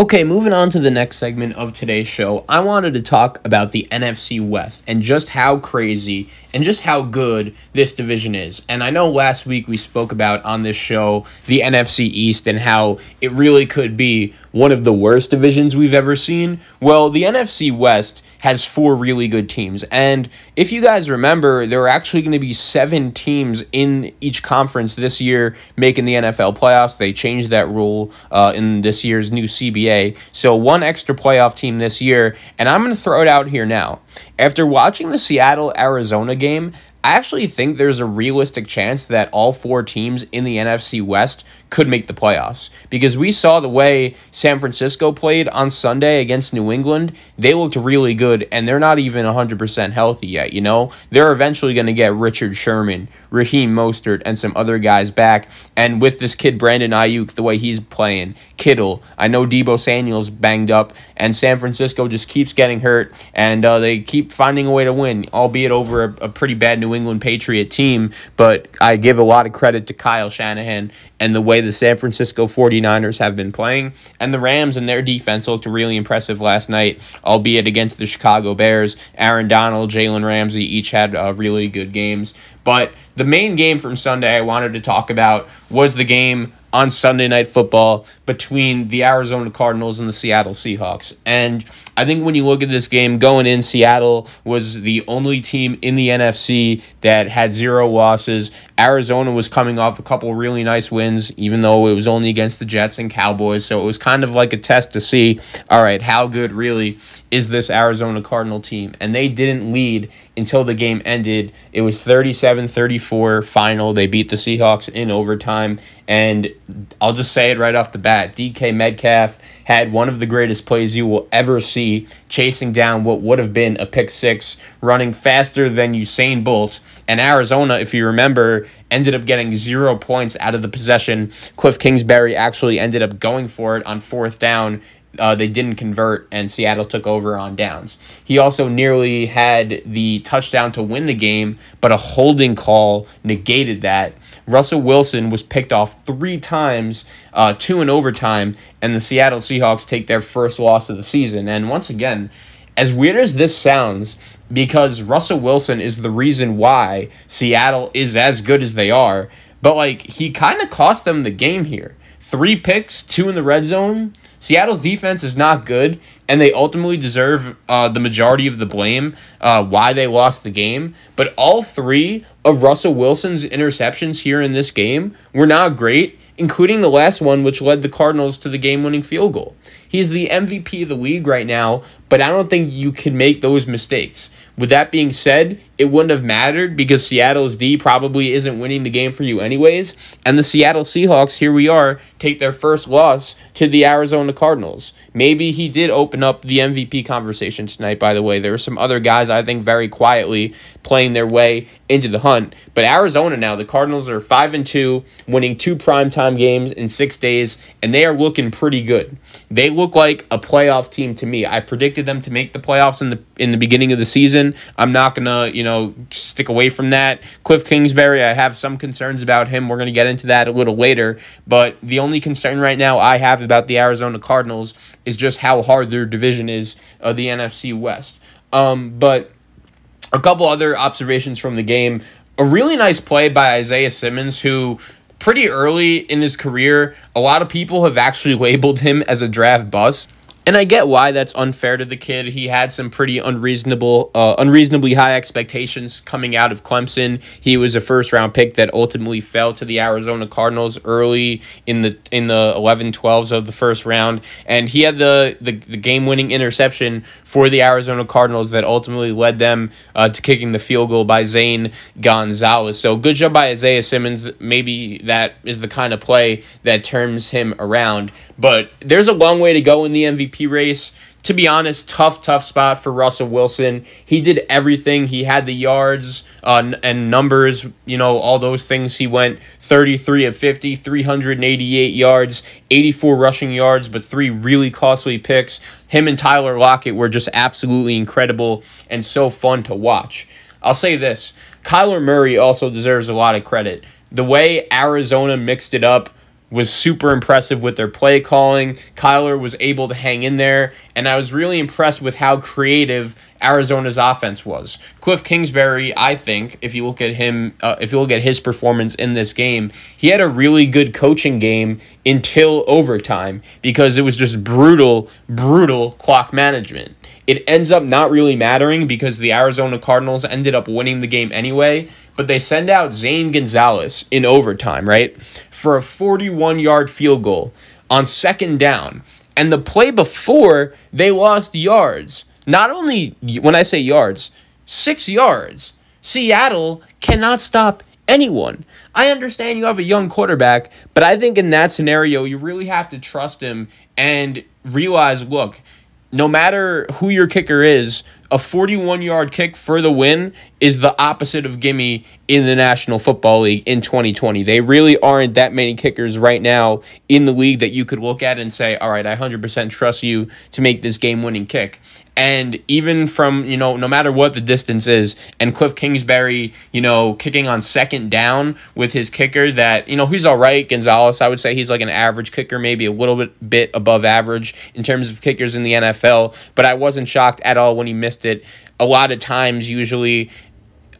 Okay, moving on to the next segment of today's show, I wanted to talk about the NFC West and just how crazy and just how good this division is. And I know last week we spoke about on this show the NFC East and how it really could be one of the worst divisions we've ever seen. Well, the NFC West has four really good teams. And if you guys remember, there are actually going to be 7 teams in each conference this year making the NFL playoffs. They changed that rule in this year's new CBA. So one extra playoff team this year. And I'm going to throw it out here now. After watching the Seattle-Arizona game, I actually think there's a realistic chance that all 4 teams in the NFC West could make the playoffs. Because we saw the way San Francisco played on Sunday against New England. They looked really good, and they're not even 100% healthy yet, you know? They're eventually going to get Richard Sherman, Raheem Mostert, and some other guys back. And with this kid, Brandon Ayuk, the way he's playing, Kittle, I know Deebo Samuel's banged up, and San Francisco just keeps getting hurt, and they keep finding a way to win, albeit over a pretty bad New England Patriot team. But I give a lot of credit to Kyle Shanahan and the way the San Francisco 49ers have been playing. And the Rams and their defense looked really impressive last night, albeit against the Chicago Bears. Aaron Donald, Jalen Ramsey each had really good games. But the main game from Sunday I wanted to talk about was the game on Sunday Night Football between the Arizona Cardinals and the Seattle Seahawks. And I think when you look at this game, going in, Seattle was the only team in the NFC that had 0 losses. Arizona was coming off a couple really nice wins, even though it was only against the Jets and Cowboys. So it was kind of like a test to see, all right, how good really is this Arizona Cardinal team? And they didn't lead until the game ended. It was 37-34 final. They beat the Seahawks in overtime. And I'll just say it right off the bat. DK Metcalf had one of the greatest plays you will ever see, chasing down what would have been a pick six, running faster than Usain Bolt. And Arizona, if you remember, ended up getting 0 points out of the possession. Cliff Kingsbury actually ended up going for it on 4th down. They didn't convert, and Seattle took over on downs. He also nearly had the touchdown to win the game, but a holding call negated that. Russell Wilson was picked off 3 times, 2 in overtime, and the Seattle Seahawks take their first loss of the season. And once again, as weird as this sounds, because Russell Wilson is the reason why Seattle is as good as they are, but he kind of cost them the game here. 3 picks, 2 in the red zone. Seattle's defense is not good, and they ultimately deserve the majority of the blame why they lost the game. But all 3 of Russell Wilson's interceptions here in this game were not great, including the last one, which led the Cardinals to the game-winning field goal. He's the MVP of the league right now, but I don't think you can make those mistakes. With that being said, it wouldn't have mattered because Seattle's D probably isn't winning the game for you anyways. And the Seattle Seahawks, here we are, take their first loss to the Arizona Cardinals. Maybe he did open up the MVP conversation tonight, by the way. There were some other guys, I think, very quietly playing their way into the hunt. But Arizona now, the Cardinals are 5-2, winning 2 primetime games in 6 days, and they are looking pretty good. They look like a playoff team to me. I predicted them to make the playoffs in the beginning of the season. I'm not going to, stick away from that. Cliff Kingsbury, I have some concerns about him. We're going to get into that a little later. But the only concern right now I have about the Arizona Cardinals is just how hard their division is, the NFC West. But a couple other observations from the game. A really nice play by Isaiah Simmons, who pretty early in his career, a lot of people have actually labeled him as a draft bust. And I get why that's unfair to the kid. He had some pretty unreasonably high expectations coming out of Clemson. He was a first-round pick that ultimately fell to the Arizona Cardinals early in the 11-12s of the first round. And he had the game-winning interception for the Arizona Cardinals that ultimately led them to kicking the field goal by Zane Gonzalez. So good job by Isaiah Simmons. Maybe that is the kind of play that turns him around. But there's a long way to go in the MVP race. To be honest, tough spot for Russell Wilson. He did everything. He had the yards and numbers, all those things. He went 33 of 50, 388 yards, 84 rushing yards, but 3 really costly picks. Him and Tyler Lockett were just absolutely incredible and so fun to watch. I'll say this. Kyler Murray also deserves a lot of credit. The way Arizona mixed it up was super impressive with their play calling. Kyler was able to hang in there, and I was really impressed with how creative Arizona's offense was. Cliff Kingsbury, I think, if you look at him, if you look at his performance in this game, he had a really good coaching game until overtime because it was just brutal clock management. It ends up not really mattering because the Arizona Cardinals ended up winning the game anyway, but they send out Zane Gonzalez in overtime, right, for a 41-yard field goal on second down. And the play before, they lost yards. Not only, when I say yards, 6 yards. Seattle cannot stop anyone. I understand you have a young quarterback, but I think in that scenario, you really have to trust him and realize, look, no matter who your kicker is, a 41-yard kick for the win is the opposite of gimme in the National Football League in 2020. They really aren't that many kickers right now in the league that you could look at and say, all right, I 100% trust you to make this game-winning kick. And even from, no matter what the distance is, and Cliff Kingsbury, kicking on second down with his kicker that, he's all right. Gonzalez, I would say he's like an average kicker, maybe a little bit above average in terms of kickers in the NFL. But I wasn't shocked at all when he missed it. A lot of times,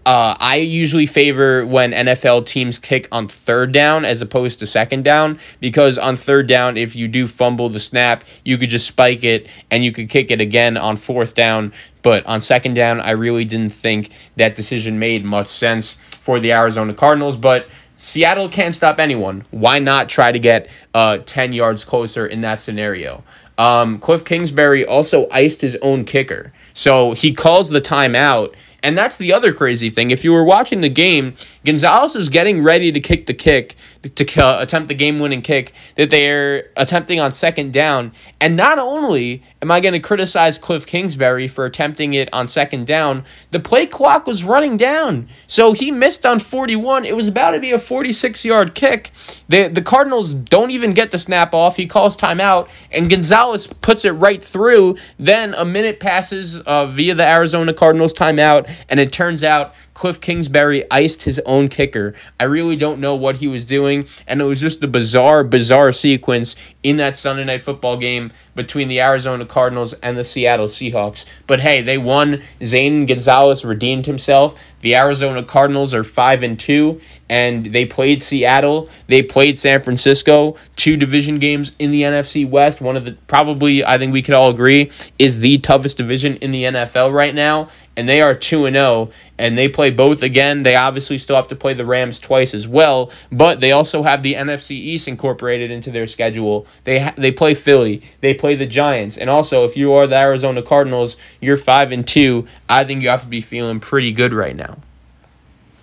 I usually favor when NFL teams kick on third down as opposed to second down, because on third down, if you do fumble the snap, you could just spike it and you could kick it again on fourth down. But on second down, I really didn't think that decision made much sense for the Arizona Cardinals. But Seattle can't stop anyone. Why not try to get 10 yards closer in that scenario? Cliff Kingsbury also iced his own kicker. So he calls the timeout. And that's the other crazy thing. If you were watching the game, Gonzalez is getting ready to kick the kick, to attempt the game-winning kick that they're attempting on second down. And not only am I going to criticize Cliff Kingsbury for attempting it on second down, the play clock was running down. So he missed on 41. It was about to be a 46-yard kick. The Cardinals don't even get the snap off. He calls timeout, and Gonzalez puts it right through. Then a minute passes via the Arizona Cardinals timeout, and it turns out Cliff Kingsbury iced his own kicker. I really don't know what he was doing, and it was just a bizarre sequence in that Sunday Night Football game between the Arizona Cardinals and the Seattle Seahawks. But hey, they won. Zane Gonzalez redeemed himself. The Arizona Cardinals are 5-2, and they played Seattle. They played San Francisco. 2 division games in the NFC West. One of the, probably, I think we could all agree, is the toughest division in the NFL right now. And they are 2-0, and they play both again. They obviously still have to play the Rams twice as well, but they also have the NFC East incorporated into their schedule. They play Philly. They play the Giants. And also, if you are the Arizona Cardinals, you're 5-2. I think you have to be feeling pretty good right now.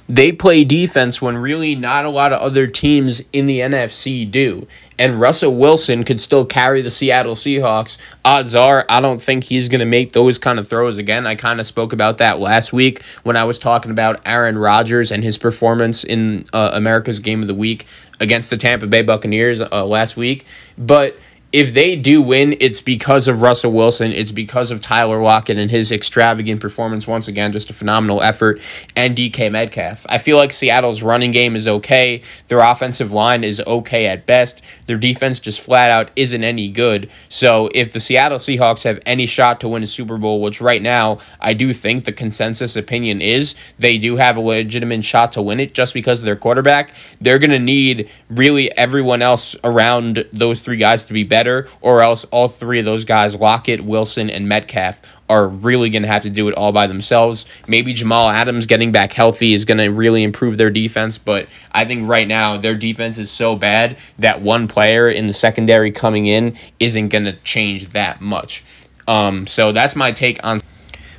They play defense when really not a lot of other teams in the NFC do. And Russell Wilson could still carry the Seattle Seahawks. Odds are, I don't think he's going to make those kind of throws again. I kind of spoke about that last week when I was talking about Aaron Rodgers and his performance in America's Game of the Week against the Tampa Bay Buccaneers last week. But if they do win, it's because of Russell Wilson. It's because of Tyler Lockett and his extravagant performance. Once again, just a phenomenal effort. And DK Metcalf. I feel like Seattle's running game is okay. Their offensive line is okay at best. Their defense just flat out isn't any good. So if the Seattle Seahawks have any shot to win a Super Bowl, which right now I do think the consensus opinion is they do have a legitimate shot to win it just because of their quarterback, they're going to need really everyone else around those 3 guys to be better, or else all 3 of those guys, Lockett, Wilson, and Metcalf, are really going to have to do it all by themselves. Maybe Jamal Adams getting back healthy is going to really improve their defense, but I think right now their defense is so bad that one player in the secondary coming in isn't going to change that much. So that's my take on.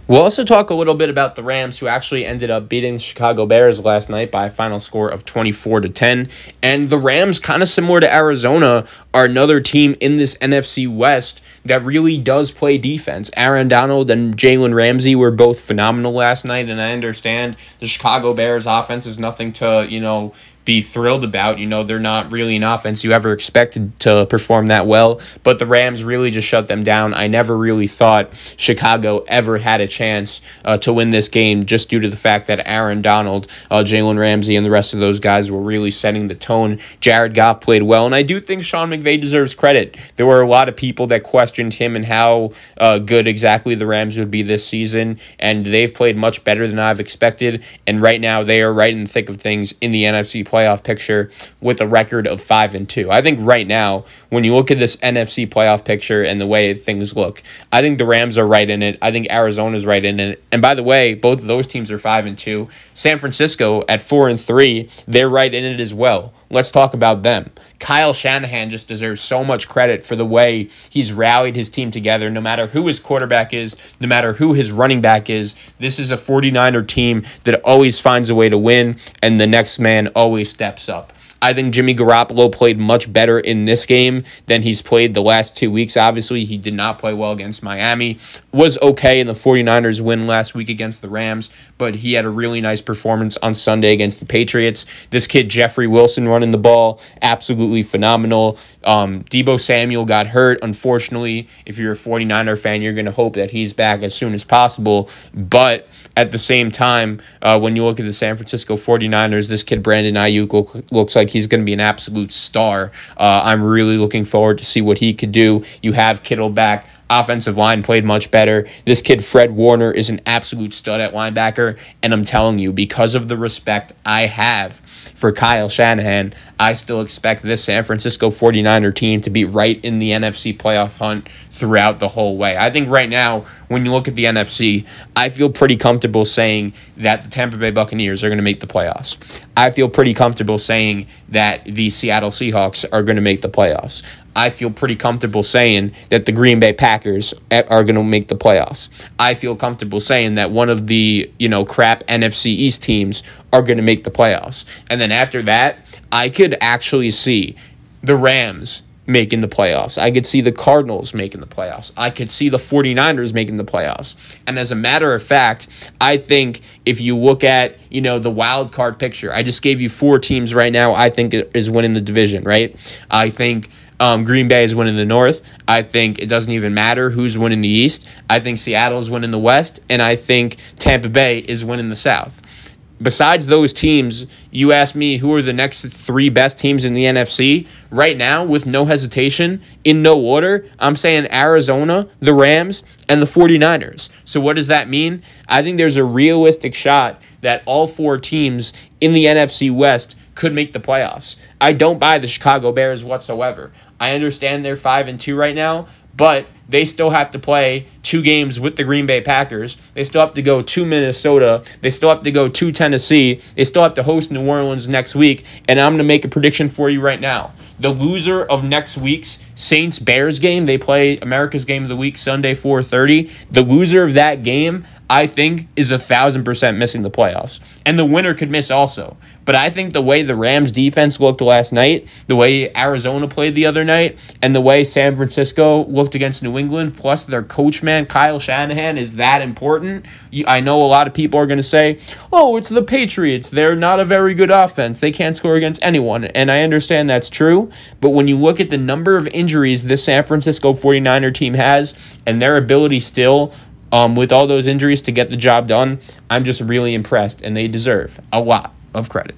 We'll also talk a little bit about the Rams, who actually ended up beating the Chicago Bears last night by a final score of 24-10. And the Rams, kind of similar to Arizona, are another team in this NFC West that really does play defense. Aaron Donald and Jalen Ramsey were both phenomenal last night, and I understand the Chicago Bears offense is nothing to, be thrilled about. They're not really an offense you ever expected to perform that well, but the Rams really just shut them down. I never really thought Chicago ever had a chance to win this game, just due to the fact that Aaron Donald, Jalen Ramsey, and the rest of those guys were really setting the tone. Jared Goff played well, and I do think Sean McVay deserves credit. There were a lot of people that questioned him and how good exactly the Rams would be this season, and they've played much better than I've expected, and right now they are right in the thick of things in the NFC playoff picture with a record of 5-2. I think right now, when you look at this NFC playoff picture and the way things look, I think the Rams are right in it. I think Arizona's right in it. And by the way, both of those teams are 5-2. San Francisco at 4-3, they're right in it as well. Let's talk about them. Kyle Shanahan just deserves so much credit for the way he's rallied his team together, no matter who his quarterback is, no matter who his running back is. This is a 49er team that always finds a way to win, and the next man always steps up. I think Jimmy Garoppolo played much better in this game than he's played the last 2 weeks. Obviously, he did not play well against Miami. Was okay in the 49ers win last week against the Rams, but he had a really nice performance on Sunday against the Patriots. This kid, Jeffrey Wilson, running the ball, absolutely phenomenal. Deebo Samuel got hurt. Unfortunately, if you're a 49er fan, you're going to hope that he's back as soon as possible. But at the same time, when you look at the San Francisco 49ers, this kid, Brandon Ayuk, looks like he's going to be an absolute star. I'm really looking forward to see what he could do. You have Kittle back. Offensive line played much better. This kid, Fred Warner, is an absolute stud at linebacker, and I'm telling you, because of the respect I have for Kyle Shanahan, I still expect this San Francisco 49er team to be right in the NFC playoff hunt throughout the whole way. I think right now, when you look at the NFC, I feel pretty comfortable saying that the Tampa Bay Buccaneers are going to make the playoffs. I feel pretty comfortable saying that the Seattle Seahawks are going to make the playoffs. I feel pretty comfortable saying that the Green Bay Packers are going to make the playoffs. I feel comfortable saying that one of the, crap NFC East teams are going to make the playoffs. And then after that, I could actually see the Rams making the playoffs. I could see the Cardinals making the playoffs. I could see the 49ers making the playoffs. And as a matter of fact, I think if you look at, the wild card picture, I just gave you 4 teams right now I think is winning the division, right? I think Green Bay is winning the North. I think it doesn't even matter who's winning the East. I think Seattle's winning the West. And I think Tampa Bay is winning the South. Besides those teams, you ask me who are the next 3 best teams in the NFC. Right now, with no hesitation, in no order, I'm saying Arizona, the Rams, and the 49ers. So what does that mean? I think there's a realistic shot that all 4 teams in the NFC West could make the playoffs. I don't buy the Chicago Bears whatsoever. I understand they're 5-2 right now, but they still have to play 2 games with the Green Bay Packers. They still have to go to Minnesota. They still have to go to Tennessee. They still have to host New Orleans next week. And I'm going to make a prediction for you right now. The loser of next week's Saints-Bears game, they play America's Game of the Week Sunday, 4:30. The loser of that game, I think, is 1,000% missing the playoffs. And the winner could miss also. But I think the way the Rams defense looked last night, the way Arizona played the other night, and the way San Francisco looked against New England, plus their coach, man, Kyle Shanahan, is that important. I know a lot of people are going to say, oh, it's the Patriots. They're not a very good offense. They can't score against anyone. And I understand that's true. But when you look at the number of injuries this San Francisco 49er team has and their ability still, with all those injuries to get the job done, I'm just really impressed, and they deserve a lot of credit.